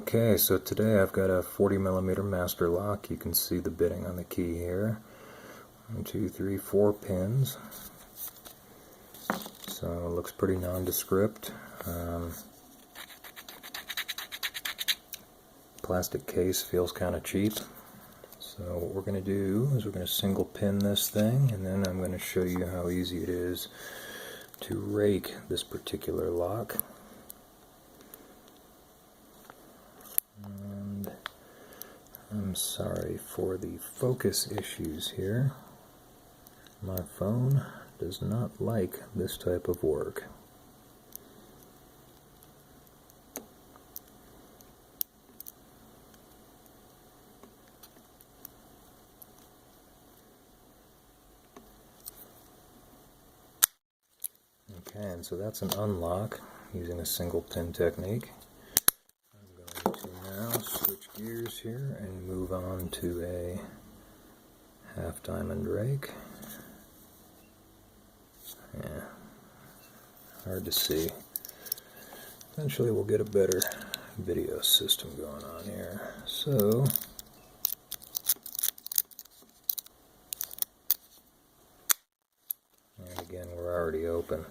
Okay, so today I've got a 40mm master lock. You can see the bitting on the key here. 1, 2, 3, 4 pins. So it looks pretty nondescript. Plastic case feels kind of cheap. So what we're going to do is we're going to single pin this thing, and then I'm going to show you how easy it is to rake this particular lock. And I'm sorry for the focus issues here. My phone does not like this type of work. Okay, and so that's an unlock using a single pin technique. I'm going to now switch gears here and move on to a half diamond rake. Yeah, hard to see. Eventually we'll get a better video system going on here. So, and again, we're already open.